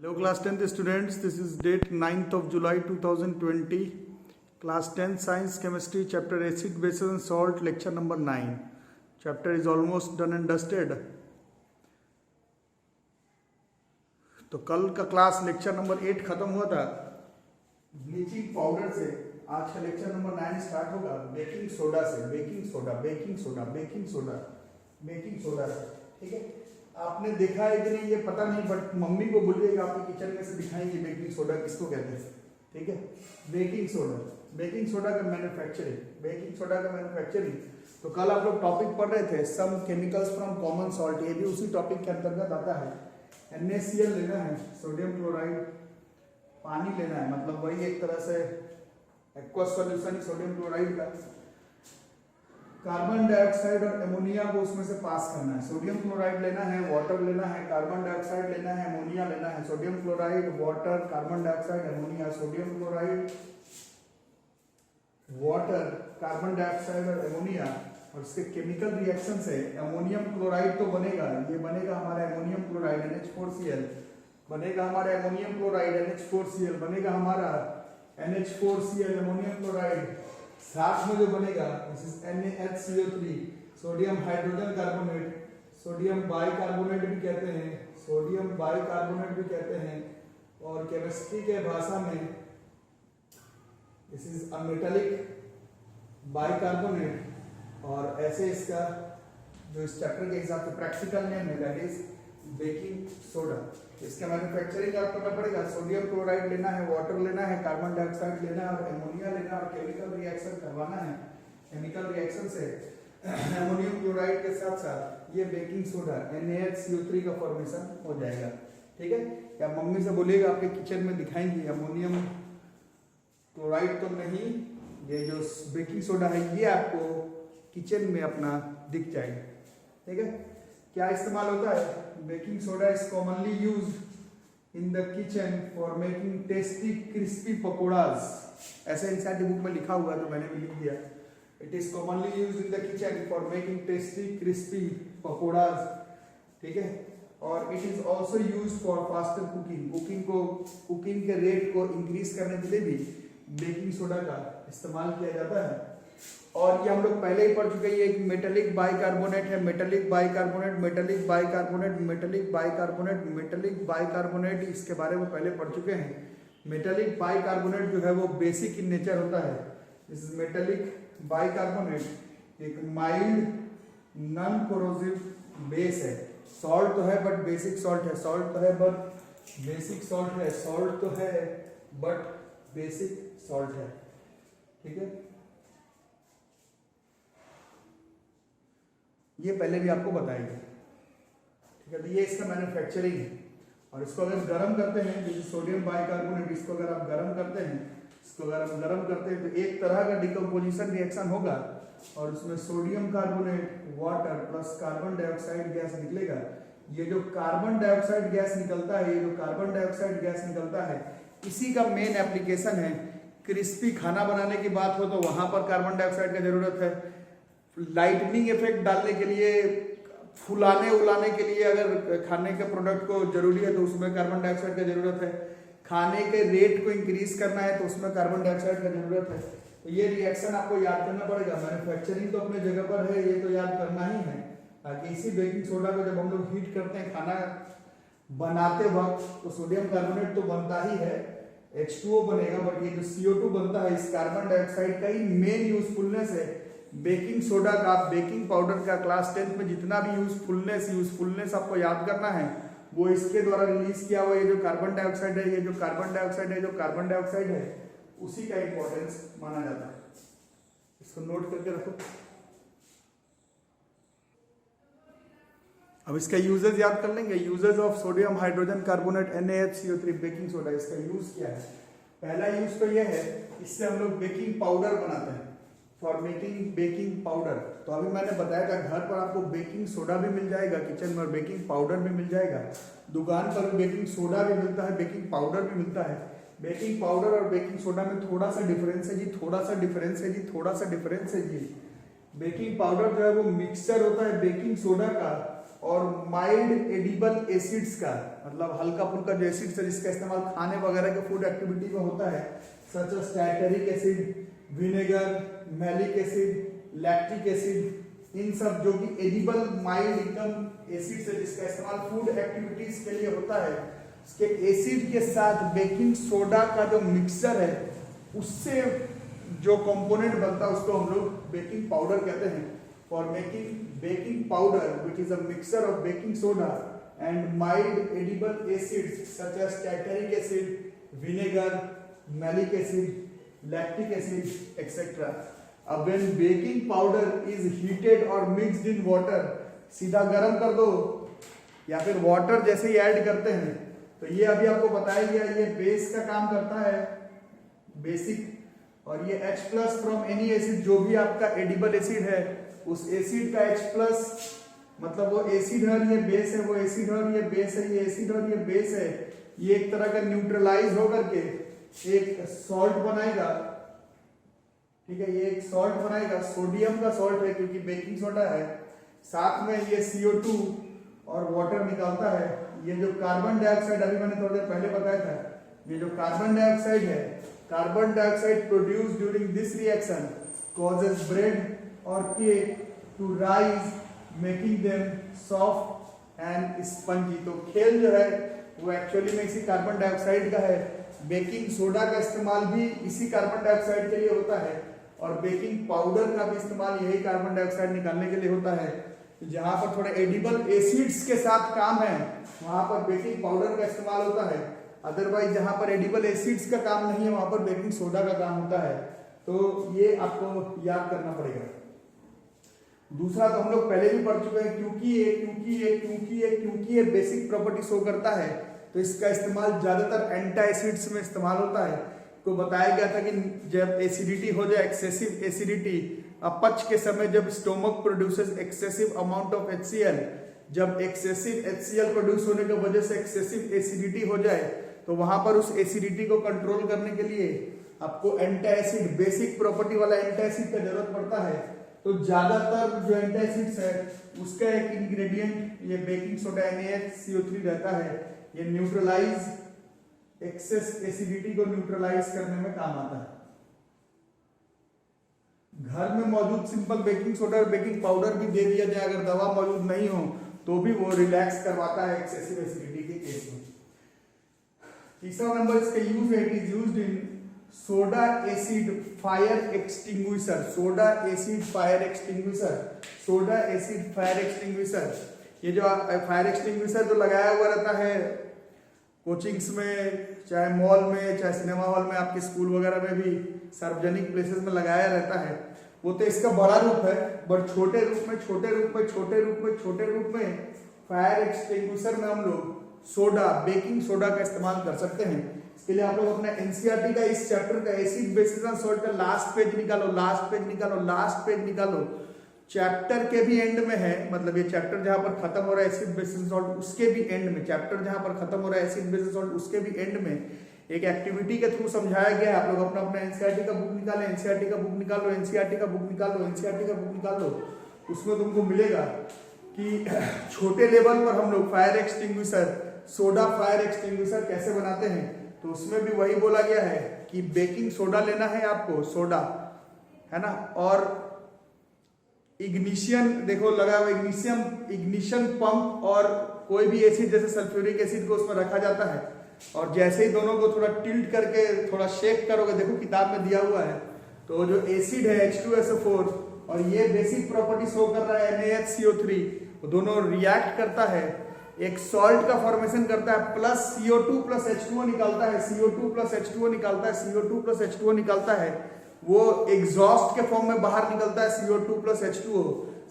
Hello class 10th students, this is date 9th of July 2020, class 10 science chemistry chapter acid bases and salt lecture number 9. Chapter is almost done and dusted. तो कल का class lecture number 8 खत्म हुआ था bleaching powder से। आज का lecture number 9 start होगा बेकिंग सोडा से। बेकिंग सोडा ठीक है। आपने देखा है कि नहीं ये पता नहीं, बट मम्मी को बोलिएगा आपके किचन में से दिखाएंगे बेकिंग सोडा किसको कहते हैं। ठीक है, बेकिंग सोडा का मैन्युफैक्चरिंग। तो कल आप लोग टॉपिक पढ़ रहे थे some chemicals from common salt, ये भी उसी टॉपिक के अंतर्गत आता है। NaCl लेना है, सोडियम क्लोराइड, पानी लेना है, मतलब वही एक तरह से एक्वस सॉल्यूशन सोडियम क्लोराइड का। कार्बन डाइऑक्साइड और अमोनिया को उसमें से पास करना है। सोडियम क्लोराइड लेना है, वाटर लेना है, कार्बन डाइऑक्साइड लेना है, अमोनिया लेना है। Sodium chloride, water, carbon dioxide, ammonia. Sodium chloride, water, carbon dioxide और अमोनिया, और इसके केमिकल रिएक्शन से अमोनियम क्लोराइड तो बनेगा, ये बनेगा हमारा अमोनियम क्लोराइड NH4Cl, बनेगा हमारा अमोनियम क्लोराइड NH4Cl, बनेगा हमारा NH4Cl अमोनियम क्लोराइड। साथ में जो बनेगा this is NaHCO3, sodium hydrogen carbonate, sodium bicarbonate भी कहते हैं, और केमिस्ट्री के भाषा में this is a metallic bicarbonate. और ऐसे इसका जो इस चैप्टर के हिसाब से प्रैक्टिकल नेम है दैट इज बेकिंग सोडा। इसका मैन्युफैक्चरिंग आपको करना पड़ेगा। सोडियम क्लोराइड लेना है, वाटर लेना है, कार्बन डाइऑक्साइड लेना है और अमोनिया लेना है, और केमिकल रिएक्शन करवाना है। केमिकल रिएक्शन से अमोनियम क्लोराइड के साथ साथ ये बेकिंग सोडा NaHCO3 का फॉर्मेशन हो जाएगा। ठीक है, या मम्मी से बोलिएगा आपके किचन में दिखाएंगे। अमोनियम क्लोराइड तो नहीं, ये जो बेकिंग सोडा है ये आपको किचन में अपना दिख जाएगा। ठीक है, क्या इस्तेमाल होता है? Baking soda is commonly used in the kitchen for making tasty crispy pakoras. ऐसा इंसाइड बुक में लिखा हुआ है तो मैंने भी लिख दिया। It is commonly used in the kitchen for making tasty crispy pakoras. ठीक है, और it is also used for faster cooking के रेट को इंक्रीज करने के लिए भी बेकिंग सोडा का इस्तेमाल किया जाता है। और ये हम लोग पहले ही पढ़ चुके हैं, ये एक मेटालिक बाइकार्बोनेट है। मेटालिक बाइकार्बोनेट इसके बारे में पहले पढ़ चुके हैं। मेटालिक बाइकार्बोनेट जो है वो बेसिक इन नेचर होता है। दिस इज मेटालिक बाइकार्बोनेट, एक माइल्ड नॉन कोरोसिव बेस है। सॉल्ट तो है बट बेसिक सॉल्ट है, बेसिक सॉल्ट है। ठीक है, ये पहले भी आपको बताएगा। ठीक है, तो ये इसका मैन्युफैक्चरिंग है। और इसको अगर गर्म करते हैं, जैसे सोडियम बाइकार्बोनेट, इसको अगर आप गर्म करते हैं तो एक तरह का डिकम्पोजिशन रिएक्शन होगा और उसमें sodium carbonate, water plus carbon dioxide gas निकलेगा। ये जो कार्बन डाइऑक्साइड गैस निकलता है इसी का मेन एप्लीकेशन है। क्रिस्पी खाना बनाने की बात हो तो वहां पर कार्बन डाइऑक्साइड की जरूरत है। लाइटनिंग इफेक्ट डालने के लिए, फुलाने उलाने के लिए अगर खाने के प्रोडक्ट को जरूरी है तो उसमें कार्बन डाइऑक्साइड की जरूरत है। खाने के रेट को इंक्रीज करना है तो उसमें कार्बन डाइऑक्साइड की जरूरत है। तो ये रिएक्शन आपको याद करना पड़ेगा। मैन्युफैक्चरिंग तो अपने जगह पर है, ये तो याद करना ही है, ताकि इसी बेकिंग सोडा को जब हम लोग हीट करते हैं खाना बनाते वक्त तो सोडियम कार्बोनेट तो बनता ही है, H2O बनेगा, बट ये जो CO2 बनता है इस कार्बन डाइऑक्साइड का ही मेन यूजफुलनेस है। बेकिंग सोडा का, बेकिंग पाउडर का क्लास 10 में जितना भी यूजफुलनेस आपको याद करना है वो इसके द्वारा रिलीज किया हुआ ये जो कार्बन डाइऑक्साइड है उसी का इंपॉर्टेंस माना जाता है। इसको नोट करके रखो। अब इसका यूजेस याद कर लेंगे। Uses of sodium hydrogen carbonate NaHCO3 baking soda, इसका यूज क्या है? पहला यूज तो यह है, इससे हम लोग बेकिंग पाउडर बनाते हैं, फॉर मेकिंग बेकिंग पाउडर। तो अभी मैंने बताया था घर पर आपको बेकिंग सोडा भी मिल जाएगा, किचन में बेकिंग पाउडर भी मिल जाएगा, दुकान पर बेकिंग सोडा भी मिलता है, बेकिंग पाउडर भी मिलता है। बेकिंग पाउडर और बेकिंग सोडा में थोड़ा सा डिफरेंस है जी। बेकिंग पाउडर जो है वो मिक्सचर होता है बेकिंग सोडा का और माइल्ड एडिबल एसिड्स का। मतलब हल्का फुल्का जो एसिड है जिसका इस्तेमाल खाने वगैरह के फूड एक्टिविटी में होता है, such as tartaric acid, vinegar, malic acid, lactic acid, इन सब जो कि एडिबल माइल्ड एकदम एसिड है जिसका इस्तेमाल फूड एक्टिविटीज के लिए होता है, उसके एसिड के साथ बेकिंग सोडा का जो मिक्सचर है उससे जो कंपोनेंट बनता है उसको हम लोग बेकिंग पाउडर कहते हैं। For making baking powder which is a mixture of baking soda and mild edible acids such as tartaric acid, vinegar, malic acid, lactic acid etc. अब when baking powder is heated or mixed in water, सीधा गर्म कर दो या फिर water जैसे ही add करते हैं तो ये अभी आपको बताया गया ये बेस का काम करता है, बेसिक, और ये H plus from any acid, जो भी आपका एडिबल एसिड है उस एसिड का H प्लस मतलब वो एसिड है और ये बेस है, वो एसिड है और ये बेस है, ये एसिड और ये बेस है, ये एक तरह का न्यूट्रलाइज होकर के एक सॉल्ट बनाएगा। ठीक है, ये एक सॉल्ट बनाएगा, सोडियम का सॉल्ट है क्योंकि बेकिंग सोडा है, साथ में ये CO2 और वाटर निकालता है। ये जो कार्बन डाइऑक्साइड अभी मैंने थोड़ी देर पहले बताया था, ये जो कार्बन डाइऑक्साइड है, carbon dioxide produce during this reaction causes bread और cake to rise making them soft and spongy. तो खेल जो है वो एक्चुअली में इसी कार्बन डाइऑक्साइड का है। बेकिंग सोडा का इस्तेमाल भी इसी कार्बन डाइऑक्साइड के लिए होता है और बेकिंग पाउडर का भी इस्तेमाल यही कार्बन डाइऑक्साइड निकालने के लिए होता है। तो जहां पर थोड़े एडिबल एसिड्स के साथ काम है वहां पर बेकिंग पाउडर का इस्तेमाल होता है, अदरवाइज जहां पर एडिबल एसिड्स का काम नहीं है वहां पर बेकिंग सोडा का काम होता है। तो ये आपको याद करना पड़ेगा। दूसरा तो हम लोग पहले भी पढ़ चुके हैं, क्योंकि ये बेसिक प्रॉपर्टी शो करता है तो इसका इस्तेमाल ज्यादातर एंटी एसिड्स में इस्तेमाल होता है। तो बताया गया था कि जब एसिडिटी हो जाए, एक्सेसिव एसिडिटी, अपच के समय जब stomach produces excessive amount of HCl, जब एक्सेसिव HCl प्रोड्यूस होने की वजह से एक्सेसिव एसिडिटी हो जाए तो वहां पर उस एसिडिटी को कंट्रोल करने के लिए आपको एंटी एसिड, बेसिक प्रॉपर्टी वाला एंटी एसिड का जरूरत पड़ता है। तो ज्यादातर जो एंटी एसिड्स है उसका एक इंग्रेडिएंट ये बेकिंग सोडा NaHCO3 रहता है। ये न्यूट्रलाइज एक्सेस एसिडिटी को न्यूट्रलाइज करने में काम आता है। घर में मौजूद सिंपल बेकिंग सोडा और बेकिंग पाउडर भी दे दिया जाए, अगर दवा मौजूद नहीं हो तो भी वो रिलैक्स करवाता है एक्सेसिव एसिडिटी के केस में। तीसरा नंबर इसका यूज है, it is used in soda acid fire extinguisher. Soda acid fire extinguisher, soda acid fire extinguisher, ये जो फायर एक्सटिंग्विशर जो लगाया हुआ रहता है कोचिंग्स में, चाहे मॉल में, चाहे सिनेमा हॉल में, आपके स्कूल वगैरह में भी सार्वजनिक प्लेसेस में लगाया रहता है, वो तो इसका बड़ा रूप है, बट छोटे रूप में फायर एक्सटिंग्विशर में हम लोग सोडा, बेकिंग सोडा का इस्तेमाल कर सकते हैं। इसके लिए आप लोग अपना एनसीईआरटी का इस चैप्टर का एसिड बेसिस एंड सॉल्ट का लास्ट पेज निकालो, चैप्टर के भी एंड में है, मतलब ये चैप्टर जहां पर खत्म हो रहा है एसिड बेसिस सॉल्ट उसके भी एंड में, चैप्टर जहां पर खत्म हो रहा है एसिड बेसिस सॉल्ट उसके भी एंड में एक एक्टिविटी के थ्रू समझाया गया है। आप लोग अपना एनसीईआरटी का बुक निकालें, एनसीईआरटी का बुक निकाल लो, उसमें तुमको मिलेगा कि छोटे लेवल पर हम लोग fire extinguisher, soda fire extinguisher कैसे बनाते हैं। तो उसमें भी वही बोला गया है कि बेकिंग सोडा लेना है आपको, सोडा है ना, और इग्निशन देखो लगा हुआ, इग्निशन पंप और कोई भी एसिड जैसे सल्फ्यूरिक एसिड को उसमें रखा जाता है और जैसे ही दोनों को थोड़ा टिल्ट करके थोड़ा शेक करोगे, देखो किताब में दिया हुआ है, तो जो एसिड है H2SO4 और ये बेसिक प्रॉपर्टी शो कर रहा है NaHCO3, वो दोनों रिएक्ट करता है, एक सॉल्ट का फॉर्मेशन करता है, प्लस CO2 प्लस H2O निकालता है, CO2 निकालता है, वो एग्जॉस्ट के फॉर्म में बाहर निकलता है CO2 प्लस H2O।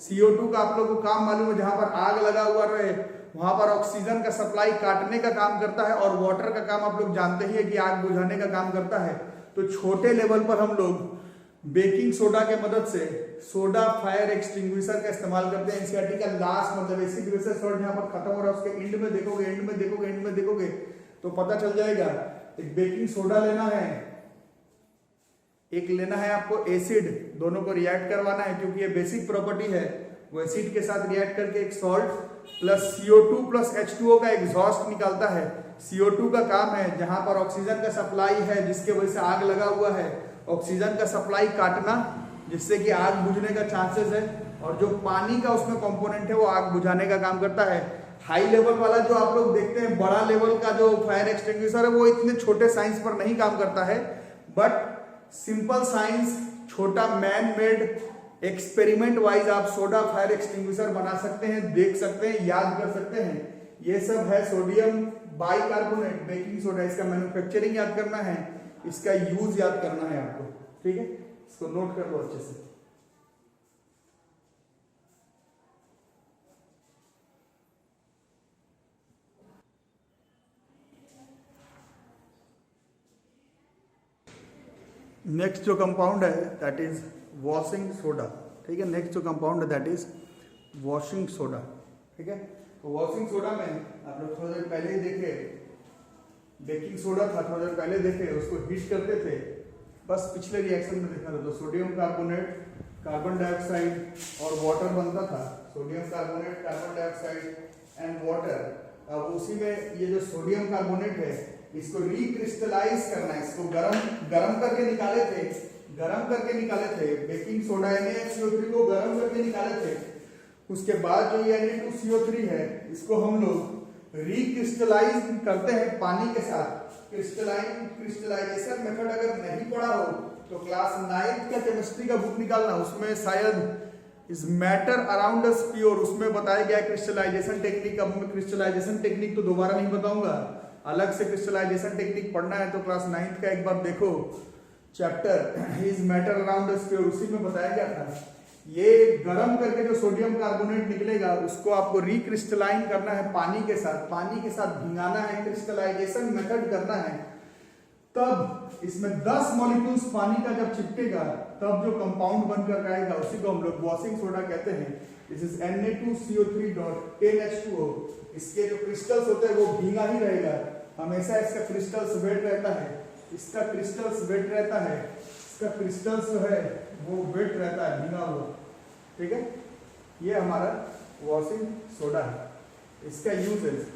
CO2 का आप लोगों को काम मालूम है, जहां पर आग लगा हुआ रहे वहां पर ऑक्सीजन का सप्लाई काटने का काम करता है और वाटर का काम आप लोग जानते ही है कि आग बुझाने का काम करता है। तो छोटे लेवल पर हम लोग बेकिंग सोडा के मदद से सोडा फायर एक्सटिंग्विशर का इस्तेमाल करते हैं। एनसीईआरटी का लास्ट मतलब एसिड बेसिस सॉल्ट जहां पर खत्म हो रहा है उसके एंड में देखोगे तो पता चल जाएगा। एक बेकिंग सोडा लेना है, एक लेना है आपको एसिड, दोनों को रिएक्ट करवाना है क्योंकि ये बेसिक प्रॉपर्टी है, वो एसिड के साथ रिएक्ट करके एक salt plus CO2 plus H2O का एग्जॉस्ट निकलता है। CO2 का काम है जहां पर ऑक्सीजन का सप्लाई है जिसके वजह से आग लगा हुआ है, ऑक्सीजन का सप्लाई काटना जिससे कि आग बुझने का चांसेस है, और जो पानी का उसमें कंपोनेंट है वो आग बुझाने का काम करता है। हाई लेवल वाला जो आप लोग देखते हैं बड़ा लेवल का जो फायर एक्सटिंग्विशर है वो इतने छोटे साइंस पर नहीं काम करता है, बट सिंपल साइंस छोटा मैन मेड एक्सपेरिमेंट वाइज आप सोडा फायर एक्सटिंग्विशर बना सकते हैं, देख सकते हैं, याद कर सकते हैं। ये सब है सोडियम बाइकार्बोनेट बेकिंग सोडा। इसका मैन्युफैक्चरिंग याद करना है, इसका यूज याद करना है आपको, ठीक है, इसको नोट कर लो अच्छे से। नेक्स्ट जो कंपाउंड है दैट इज वॉशिंग सोडा, ठीक है। नेक्स्ट जो कंपाउंड है दैट इज वॉशिंग सोडा, ठीक है। तो वॉशिंग सोडा में आप लोग थोड़ी देर पहले ही देखे, बेकिंग सोडा था, थोड़ी देर पहले देखे, उसको हीट करते थे, बस पिछले रिएक्शन में देखा था। तो सोडियम कार्बोनेट, कार्बन डाइऑक्साइड और वाटर बनता था, sodium carbonate, carbon dioxide and water. अब उसी में ये जो सोडियम कार्बोनेट है इसको रिक्रिस्टलाइज करना है, इसको गरम करके निकाले थे, बेकिंग सोडा NaCO3 को गरम करके निकाले थे। उसके बाद जो ये Na2CO3 है इसको हम लोग रिक्रिस्टलाइज करते हैं पानी के साथ। क्रिस्टलाइजेशन मेथड अगर नहीं पढ़ा हो तो क्लास 9th का केमिस्ट्री का बुक निकालना, उसमें शायद is matter around us pure, उसमें बताया गया क्रिस्टलाइजेशन टेक्निक। अब मैं क्रिस्टलाइजेशन टेक्निक तो दोबारा नहीं बताऊंगा, अलग से क्रिस्टलाइजेशन टेक्निक पढ़ना है तो क्लास 9th का एक बार देखो chapter is matter around us pure, उसी में बताया गया था। ये गरम करके जो सोडियम कार्बोनेट निकलेगा उसको आपको रिक्रिस्टलाइन करना है पानी के साथ भिंगाना है, क्रिस्टलाइजेशन मेथड करना है। तब इसमें 10 मॉलिक्यूल्स पानी का जब चिपकेगा तब जो कंपाउंड बनकर आएगा उसी को हम लोग वॉशिंग सोडा कहते हैं। This is Na2CO3.10H2O। इसके जो क्रिस्टल्स होते हैं वो भींगा ही रहेगा हमेशा, इसका क्रिस्टल्स वेट रहता है, इसका क्रिस्टल्स जो है वो वेट रहता है भींगा हुआ, ठीक है। ये हमारा वॉशिंग सोडा है। इसका यूजेस,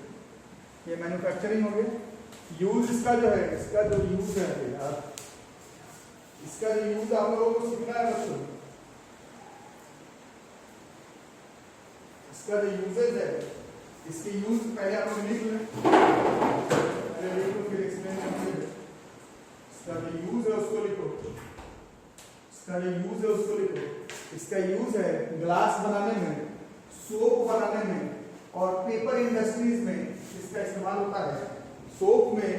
ये मैन्युफैक्चरिंग हो गया। यूज इसका जो है, इसका जो यूज है यार, इसका जो यूज आप लोगों को सीखना है बच्चों। इसका जो यूजेस है, इसके यूज पहले आप लोग लिख लें, फिर एक्सप्लेन करेंगे। इसका जो यूज है उसको लिखो, इसका यूज है ग्लास बनाने में, सोप बनाने में और पेपर इंडस्ट्रीज में इसका इस्तेमाल होता है। सोप में,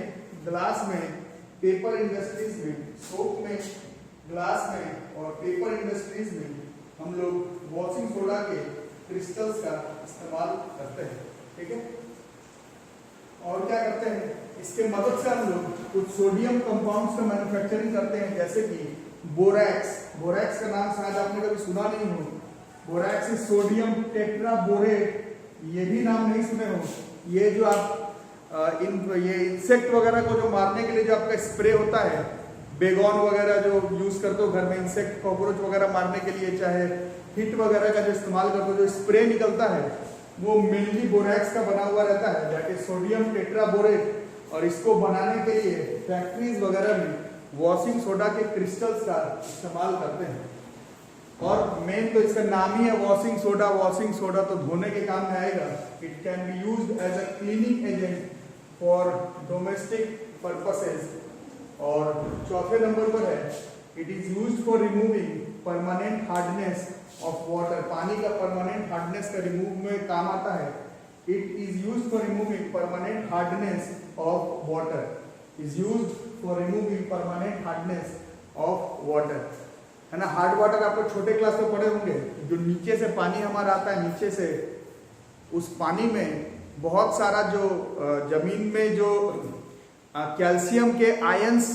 ग्लास में, पेपर इंडस्ट्रीज में, सोप में, ग्लास में और पेपर इंडस्ट्रीज में हम लोग वॉशिंग सोडा के क्रिस्टल्स का इस्तेमाल करते हैं, ठीक है। और क्या करते हैं, इसके मदद से हम लोग कुछ सोडियम कंपाउंड्स का मैन्युफैक्चरिंग करते हैं, जैसे कि बोरैक्स का नाम शायद आपने कभी सुना नहीं हो। बोरैक्स इज सोडियम टेट्राबोरेट, ये भी नाम नहीं सुने हो। ये जो आप ये इंसेक्ट वगैरह को जो मारने के लिए जो आपका स्प्रे होता है, बेगॉन वगैरह जो यूज करते हो घर में इंसेक्ट कॉकरोच वगैरह मारने के लिए, चाहे हिट वगैरह का जो इस्तेमाल करते हो, जो स्प्रे निकलता है वो मेनली बोरैक्स का बना हुआ रहता है, दैट इज सोडियम टेट्राबोरेट। और इसको बनाने के लिए फैक्ट्रीज वगैरह में वॉशिंग सोडा के क्रिस्टल्स का इस्तेमाल करते हैं। और मेन तो इसका नाम ही है वॉशिंग सोडा तो धोने के काम में आएगा। It can be used as a cleaning agent for domestic purposes. और चौथे नंबर पर है it is used for removing permanent hardness of water. पानी का परमानेंट हार्डनेस का रिमूव में काम आता है। It is used for removing permanent hardness of water, is used for removing permanent hardness of water, है ना। हार्ड वाटर आपको छोटे क्लास में पढ़े होंगे, जो नीचे से पानी हमारा आता है, नीचे से उस पानी में बहुत सारा जो जमीन में जो कैल्शियम के आयंस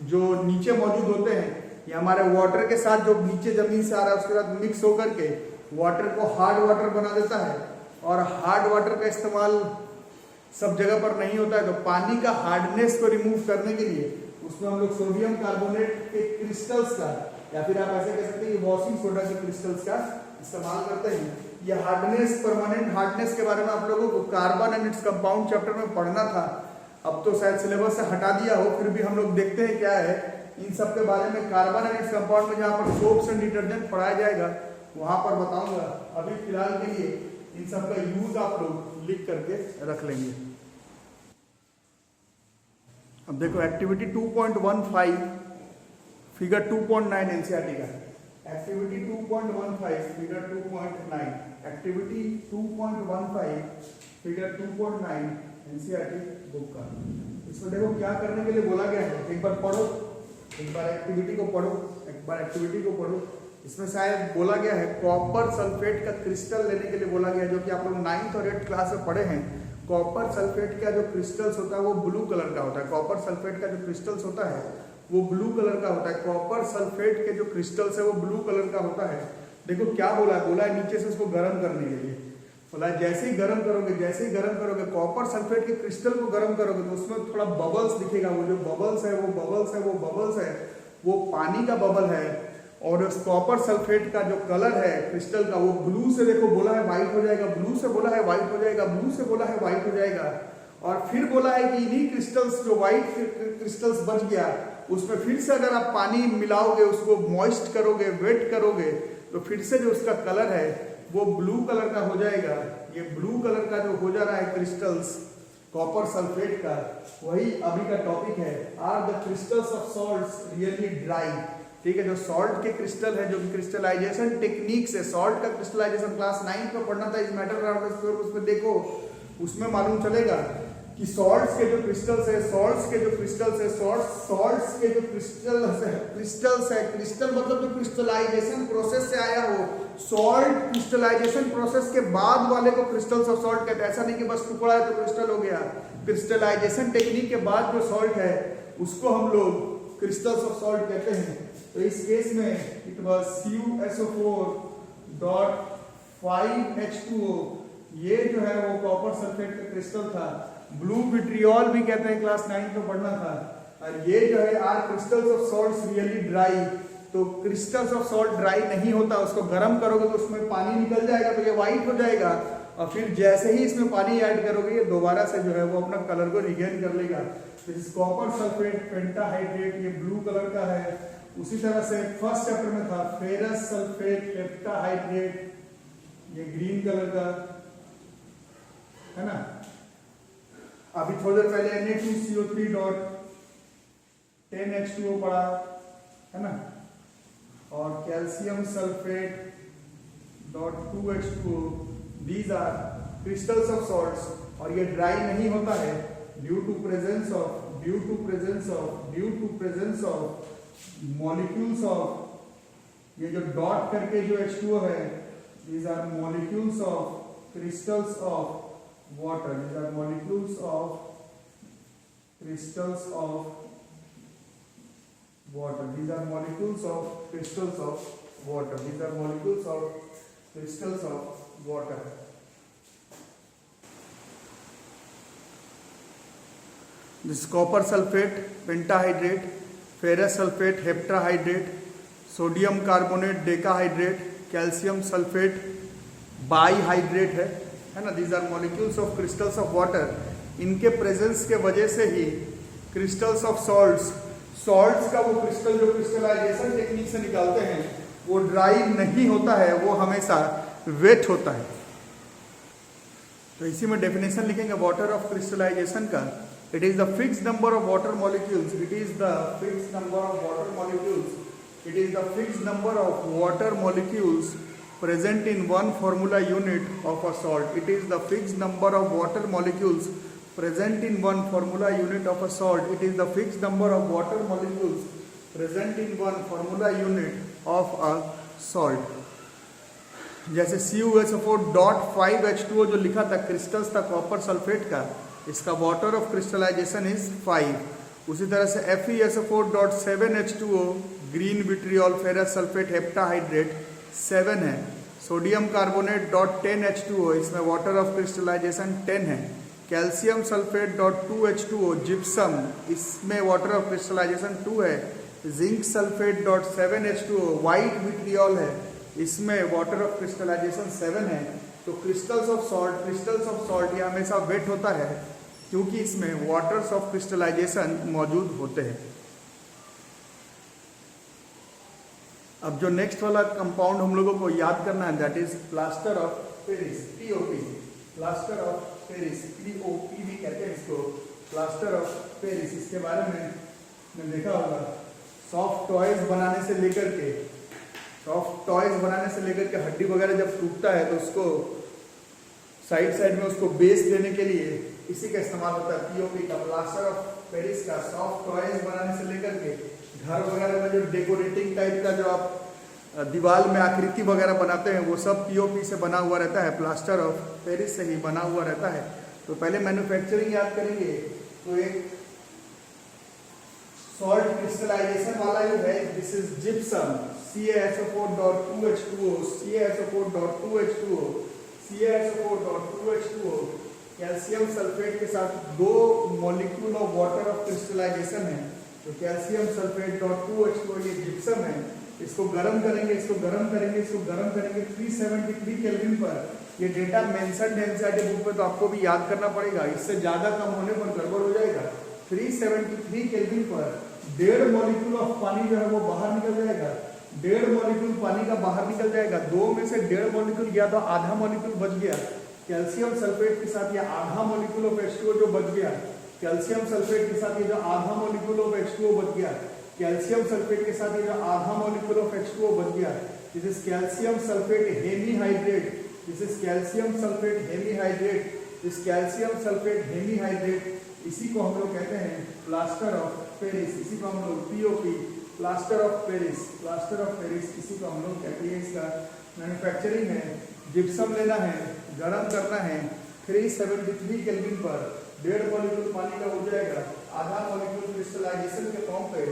जो नीचे मौजूद होते हैं, ये हमारे वाटर के साथ जो नीचे जमीन से आ रहा है उसके साथ मिक्स होकर के वाटर को हार्ड वाटर बना देता है। और हार्ड वाटर का इस्तेमाल सब जगह पर नहीं होता है, तो पानी का हार्डनेस को रिमूव करने के लिए उसमें हम लोग सोडियम कार्बोनेट के क्रिस्टल्स का, या फिर आप ऐसे कह सकते हैं वॉशिंग सोडा के क्रिस्टल्स का इस्तेमाल करते हैं। ये हार्डनेस, परमानेंट हार्डनेस के बारे में आप लोगों को carbon and its compound chapter में पढ़ना था। अब तो शायद सिलेबस से हटा दिया हो, फिर भी हम लोग देखते हैं क्या है इन सब के बारे में। कार्बन एंड इट्स कंपाउंड में जहाँ पर सोप्स एंड डिटर्जेंट पढ़ाया जाएगा वहां पर बताऊंगा। अभी फिलहाल के लिए इन सब का यूज आप लोग लिख करके रख लेंगे। अब देखो एक्टिविटी 2.15 फिगर 2.9 एनसीईआरटी का। Activity 2.15 figure 2.9, activity 2.15 figure 2.9 NCERT book का। इसमें देखो क्या करने के लिए बोला गया है, एक बार पढ़ो, एक बार एक्टिविटी को पढ़ो, एक बार एक्टिविटी को पढ़ो। इसमें शायद बोला गया है कॉपर सल्फेट का क्रिस्टल लेने के लिए बोला गया है, जो कि आप लोग 9th और 8th क्लास में पढ़े हैं। कॉपर सल्फेट का जो क्रिस्टल्स होता है वो ब्लू कलर का होता है। कॉपर सल्फेट का जो क्रिस्टल्स होता है वो ब्लू कलर का होता है। कॉपर सल्फेट के जो क्रिस्टल्स है वो ब्लू कलर का होता है। देखो क्या बोला है, बोला है नीचे से उसको गर्म करने के लिए। बोला है जैसे ही गर्म करोगे, जैसे ही गर्म करोगे, कॉपर सल्फेट के क्रिस्टल को गर्म करोगे तो उसमें थोड़ा बबल्स दिखेगा। वो जो बबल्स है वो बबल्स है वो बबल्स है वो पानी का बबल है। और उस कॉपर सल्फेट का जो कलर है क्रिस्टल का वो ब्लू से, देखो बोला है व्हाइट हो जाएगा, ब्लू से बोला है व्हाइट हो जाएगा, ब्लू से बोला है व्हाइट हो जाएगा। और फिर बोला है कि इन्हीं क्रिस्टल्स, जो व्हाइट क्रिस्टल्स बच गया, उसमें फिर से अगर आप पानी मिलाओगे, उसको मॉइस्ट करोगे, वेट करोगे, तो फिर से जो उसका कलर है वो ब्लू कलर का हो जाएगा। ये ब्लू कलर का जो हो जा रहा है क्रिस्टल्स कॉपर सल्फेट का, वही अभी का टॉपिक है। Are the crystals of salts really dry? ठीक है, जो सॉल्ट के क्रिस्टल है, जो कि क्रिस्टलाइजेशन टेक्निक से, सॉल्ट का क्रिस्टलाइजेशन क्लास 9 में पढ़ना था इस मैटर अराउंड स्फीयर, उसमें देखो, उसमें मालूम चलेगा कि सॉल्ट्स के जो क्रिस्टल्स है, सॉल्ट्स के जो क्रिस्टल्स है, सॉल्ट्स के जो क्रिस्टल्स है, क्रिस्टल मतलब जो क्रिस्टलाइजेशन प्रोसेस से आया हो, सॉल्ट क्रिस्टलाइजेशन प्रोसेस के बाद वाले को क्रिस्टल्स ऑफ सॉल्ट कहते हैं। ऐसा नहीं कि बस टुकड़ा है तो क्रिस्टल हो गया। क्रिस्टलाइजेशन टेक्निक के बाद जो सॉल्ट है उसको हम लोग क्रिस्टल्स ऑफ सॉल्ट कहते हैं। तो इस केस में इट वाज CuSO4.5H2O, ये जो है वो कॉपर सल्फेट का क्रिस्टल था। ब्लू विट्रियोल भी कहते हैं, क्लास 9 में पढ़ना था। और ये जो है are crystals of salts really dry, तो क्रिस्टल्स ऑफ सॉल्ट ड्राई नहीं होता, उसको गर्म करोगे तो उसमें पानी निकल जाएगा तो ये व्हाइट हो जाएगा। और फिर जैसे ही इसमें पानी ऐड करोगे ये दोबारा से जो है वो अपना कलर को रिगेन कर लेगा। कॉपर सल्फेट पेंटाहाइड्रेट, ये ब्लू कलर का है। उसी तरह से फर्स्ट चैप्टर में था फेरस सल्फेट हेप्टाहाइड्रेट, ये ग्रीन कलर का है ना। अभी थोड़ी देर पहले Na2CO3.10H2O पढ़ा है ना। और calcium sulphate .2H2O, these are crystals of salts. और ये ड्राई नहीं होता है due to presence of molecules of, ये जो डॉट करके जो H2O है, these are molecules of crystals of water. These are molecules of crystals of water. These are molecules of crystals of water. These are molecules of crystals of water. This copper sulfate pentahydrate, ferrous sulfate heptahydrate, sodium carbonate decahydrate, calcium sulfate bihydrate है ना। These are molecules of crystals of water. इनके presence के वजह से ही crystals of salts का वो crystal जो crystallisation technique से निकालते हैं वो ड्राई नहीं होता है, वो हमेशा वेट होता है। तो इसी में डेफिनेशन लिखेंगे वाटर ऑफ क्रिस्टलाइजेशन का। It is the fixed number of water molecules, it is the fixed number of water molecules, it is the fixed number of water molecules present in one formula unit of a salt. It is the fixed number of water molecules present in one formula unit of a salt. It is the fixed number of water molecules present in one formula unit of a salt. जैसे CuSO4.5H2O जो लिखा था crystals था copper sulphate का, इसका water of crystallisation is 5। उसी तरह से FeSO4.7H2O green vitriol ferrous sulphate heptahydrate 7 है। सोडियम कार्बोनेट .10H2O, इसमें वाटर ऑफ क्रिस्टलाइजेशन 10 है। कैल्शियम सल्फेट .2H2O जिप्सम, इसमें वाटर ऑफ क्रिस्टलाइजेशन 2 है। Zinc sulphate .7H2O white vitriol है, इसमें वाटर ऑफ क्रिस्टलाइजेशन 7 है, तो क्रिस्टल्स ऑफ सॉल्ट ये हमेशा वेट होता है क्योंकि इसमें वाटर्स ऑफ क्रिस्टलाइजेशन मौजूद होते हैं। अब जो नेक्स्ट वाला कंपाउंड हम लोगों को याद करना है that is plaster of Paris, POP. Plaster of Paris, POP भी कहते हैं इसको, प्लास्टर ऑफ पेरिस। इसके बारे में देखा होगा, सॉफ्ट टॉयज बनाने से लेकर के हड्डी वगैरह जब टूटता है तो उसको साइड में उसको बेस देने के लिए इसी का इस्तेमाल होता है, पीओपी का। प्लास्टर ऑफ पेरिस का सॉफ्ट टॉयज बनाने से लेकर के घर वगैरह में जो डेकोरेटिंग टाइप का जो आप दीवार में आकृति वगैरह बनाते हैं वो सब पीओपी से बना हुआ रहता है, प्लास्टर ऑफ पेरिस से ही बना हुआ रहता है। तो पहले मैन्युफैक्चरिंग याद करेंगे, तो एक सॉल्ट क्रिस्टलाइजेशन वाला जो है this is gypsum, CaSO4.2H2O, CaSO4.2H2O, CaSO4.2H2O। Calcium sulphate के साथ 2 molecule of water of crystallisation है, तो कैल्शियम सल्फेट .2H2O ये जिप्सम है। इसको गर्म करेंगे 373 केल्विन पर। ये डेटा मेंशन है एनसीईआरटी बुक में, तो आपको भी याद करना पड़ेगा, इससे ज्यादा कम होने पर गड़बड़ हो जाएगा। 373 केल्विन पर 1.5 मॉलिक्यूल ऑफ पानी जो है वो बाहर निकल जाएगा, 1.5 मॉलिक्यूल पानी का बाहर निकल जाएगा। 2 में से 1.5 मॉलिक्यूल गया तो आधा मॉलिक्यूल बच गया। कैल्शियम सल्फेट के साथ ये आधा मॉलिक्यूल ऑफ H2O जो बच गया, कैल्शियम सल्फेट के साथ ये जो आधा मॉलिक्यूल ऑफ H2O बच गया, कैल्शियम सल्फेट के साथ ये जो आधा मॉलिक्यूल ऑफ H2O बच गया, this is calcium sulphate hemihydrate, this is calcium sulphate hemihydrate, this calcium sulphate hemihydrate. इसी को हम लोग कहते हैं प्लास्टर ऑफ पेरिस, इसी को हम लोग पीओपी, प्लास्टर ऑफ पेरिस, इसी को हम लोग कहते हैं। इसका मैन्युफैक्चरिंग है, जिप्सम लेना है, गर्म करना है 373 केल्विन पर, 1.5 मॉलिक्यूल पानी का हो जाएगा, आधा मॉलिक्यूल क्रिस्टलाइजेशन के फॉर्म पे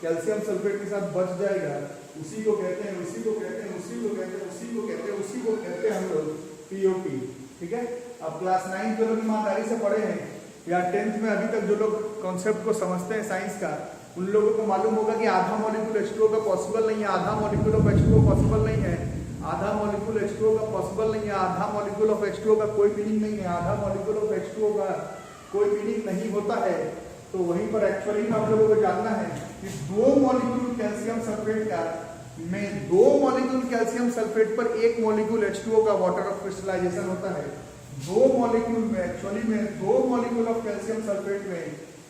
कैल्शियम सल्फेट के साथ बच जाएगा। उसी को कहते हैं हम लोग पीओपी। ठीक है, अब क्लास 9 के लोग ईमानदारी से पढ़े हैं या 10th में अभी तक जो लोग कॉन्सेप्ट को समझते हैं साइंस का, उन लोगों को मालूम होगा कि आधा मॉलिक्यूल H2O का पॉसिबल नहीं है, आधा मॉलिक्यूल ऑफ H2O पॉसिबल नहीं है, आधा मॉलिक्यूल H2O का पॉसिबल नहीं है, आधा मॉलिक्यूल ऑफ H2O का कोई मीनिंग नहीं है, आधा मॉलिक्यूल ऑफ H2O का कोई मीनिंग नहीं होता है। तो वहीं पर एक्चुअली में आप लोगों को जानना है कि 2 मॉलिक्यूल कैल्शियम सल्फेट का में 2 मॉलिक्यूल कैल्शियम सल्फेट पर 1 मॉलिक्यूल H2O का वाटर ऑफ क्रिस्टलाइजेशन होता है। 2 मॉलिक्यूल में एक्चुअली में 2 मॉलिक्यूल ऑफ कैल्शियम सल्फेट में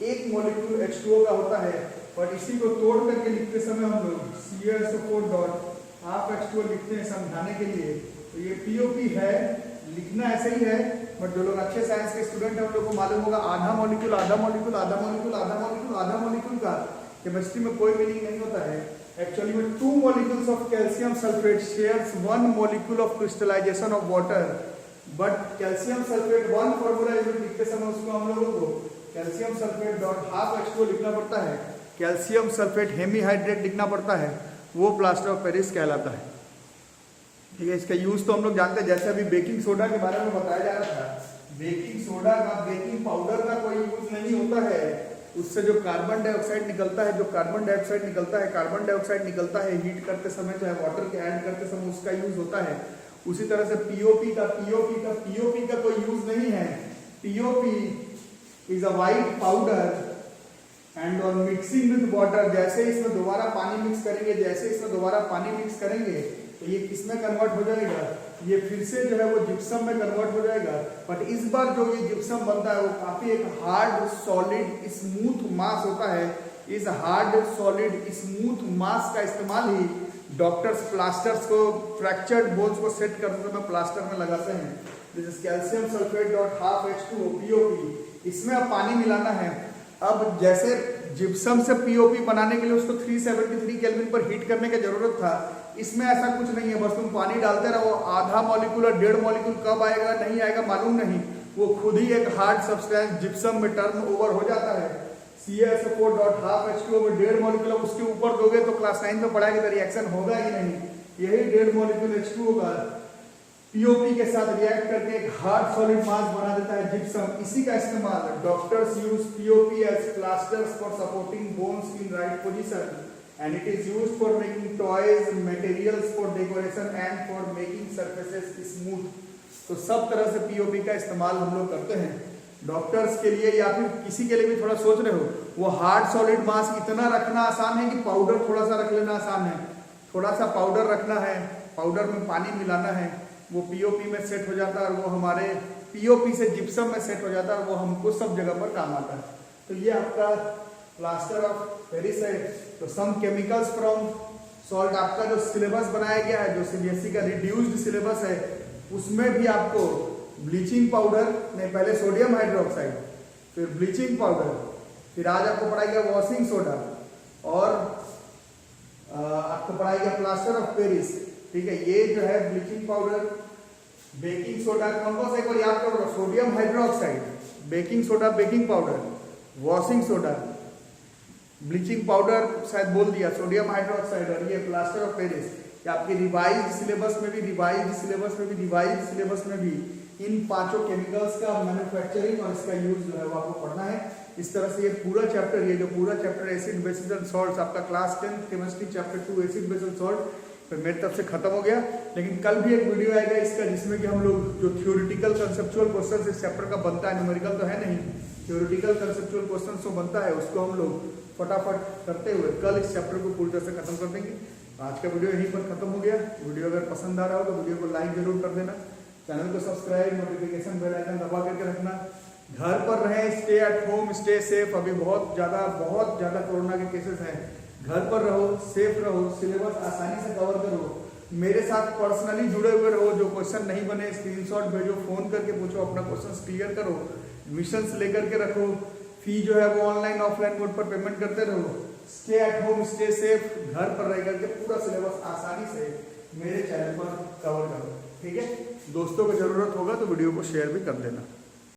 1 मॉलिक्यूल H2O का होता है, बट इसी को तोड़ करके लिखते समय हम लोग CaSO4.2H2O लिखते हैं समझाने के लिए। तो ये पीओपी है, लिखना ऐसे ही है, बट जो लोग अच्छे साइंस के स्टूडेंट हैं उन लोगों को मालूम होगा आधा मॉलिक्यूल का केमिस्ट्री में कोई मीनिंग नहीं होता है। एक्चुअली में 2 molecules of calcium sulphate shares 1 molecule of crystallisation of water, but calcium sulphate 1 formula लिखते समय उसको हम लोगों को कैल्शियम सल्फेट .12H2O लिखना पड़ता है, कैल्शियम सल्फेट हेमीहाइड्रेट लिखना पड़ता है, वो प्लास्टर ऑफ पेरिस कहलाता है। ठीक है, इसका यूज तो हम लोग जानते हैं, जैसे अभी बेकिंग सोडा के बारे में बताया जा रहा था, बेकिंग सोडा का बेकिंग पाउडर का कोई यूज नहीं होता है, उससे जो कार्बन डाइऑक्साइड निकलता है हीट करते समय चाहे वाटर के ऐड करते समय उसका यूज होता है। उसी तरह से पीओपी का कोई यूज नहीं है। POP is a white powder and on mixing with water, जैसे इसमें दोबारा पानी मिक्स करेंगे तो ये किसमें कन्वर्ट हो जाएगा, ये फिर से जो है वो जिप्सम में कन्वर्ट हो जाएगा। बट इस बार जो ये जिप्सम बनता है वो काफी एक हार्ड सॉलिड स्मूथ मास होता है। इस हार्ड सॉलिड स्मूथ मास का इस्तेमाल ही डॉक्टर्स प्लास्टर्स को, फ्रैक्चर्ड बोन्स को सेट करते समय प्लास्टर में लगाते हैं। This is calcium sulphate .12H2O POP. इसमें अब पानी मिलाना है। अब जैसे जिप्सम से पीओपी बनाने के लिए उसको 373 केल्विन पर हीट करने की जरूरत था, इसमें ऐसा कुछ नहीं है, बस तुम पानी डालते रहो, आधा मॉलिक्यूल और 1.5 मॉलिक्यूल कब आएगा नहीं आएगा मालूम नहीं, वो खुद ही एक हार्ड सब्सटेंस जिप्सम में टर्न ओवर हो जाता है। CaSO4.12H2O में 1.5 मॉलिक्यूल उसके ऊपर दोगे तो क्लास 9 में पढ़ाएंगे तो रिएक्शन होगा ही नहीं। यही 1.5 मॉलिक्यूल H2O का पीओपी के साथ रिएक्ट करके एक हार्ड सॉलिड मास बना देता है जिप्सम। इसी का इस्तेमाल doctors use POP as plasters for supporting bones in right position. and it is used for making toys, materials for decoration and for making surfaces smooth। तो सब तरह से पीओपी का इस्तेमाल हम लोग करते हैं डॉक्टर्स के लिए, या फिर किसी के लिए भी। थोड़ा सोच रहे हो, वो हार्ड सॉलिड मास्क इतना रखना आसान है कि पाउडर थोड़ा सा रख लेना आसान है। थोड़ा सा पाउडर रखना है, पाउडर में पानी मिलाना है, वो पीओपी में सेट हो जाता है और वो हमारे पीओपी से जिप्सम में सेट हो जाता है और वो हमको सब जगह पर काम आता है। तो ये आपका प्लास्टर ऑफ पेरिस है। तो सम केमिकल्स फ्रॉम सॉल्ट, आपका जो सिलेबस बनाया गया है, जो सीबीएसई का रिड्यूस्ड सिलेबस है, उसमें भी आपको ब्लीचिंग पाउडर नहीं, पहले सोडियम हाइड्रोक्साइड, फिर ब्लीचिंग पाउडर, फिर आज आपको पढ़ाया गया वॉशिंग सोडा और आपको पढ़ाया गया प्लास्टर ऑफ पेरिस। ठीक है, ये जो है ब्लीचिंग पाउडर, बेकिंग सोडा, कौन कौन सा एक बार याद करो, sodium hydroxide, baking soda, baking powder, washing soda, bleaching powder शायद बोल दिया, सोडियम हाइड्रोक्साइड और ये प्लास्टर ऑफ पेरिस। कि आपके रिवाइज्ड सिलेबस में भी इन पांचों केमिकल्स का मैन्युफैक्चरिंग और इसका यूज जो है वो आपको पढ़ना है। इस तरह से ये पूरा चैप्टर, ये जो पूरा chapter acid basis and salts, आपका class 10 chemistry chapter 2 acid base and salt फिर मेरी तरफ से खत्म हो गया। लेकिन कल भी एक वीडियो आएगा इसका, जिसमें कि हम लोग जो थ्योरेटिकल कंसेप्चुअल क्वेश्चन इस चैप्टर का बनता है, न्यूमेरिकल तो है नहीं, थ्योरेटिकल कंसेप्चुअल क्वेश्चन जो बनता है उसको हम लोग फटाफट करते हुए कल इस चैप्टर को पूरी तरह से खत्म कर देंगे। आज का वीडियो यहीं पर खत्म हो गया। वीडियो अगर पसंद आ रहा हो तो वीडियो को लाइक जरूर कर देना, चैनल को सब्सक्राइब, नोटिफिकेशन बेल आइकन दबा करके रखना। घर पर रहें, stay at home, stay safe. अभी बहुत ज़्यादा कोरोना के केसेस हैं, घर पर रहो, सेफ रहो, सिलेबस आसानी से कवर करो, मेरे साथ पर्सनली जुड़े हुए रहो। जो क्वेश्चन नहीं बने स्क्रीनशॉट भेजो, फोन करके पूछो, अपना क्वेश्चन क्लियर करो, एडमिशंस लेकर के रखो, फी जो है वो ऑनलाइन ऑफलाइन मोड पर पेमेंट करते रहो। Stay at home, stay safe, घर पर रह करके पूरा सिलेबस आसानी से मेरे चैनल पर कवर करो। ठीक है, दोस्तों को जरूरत होगा तो वीडियो को शेयर भी कर देना।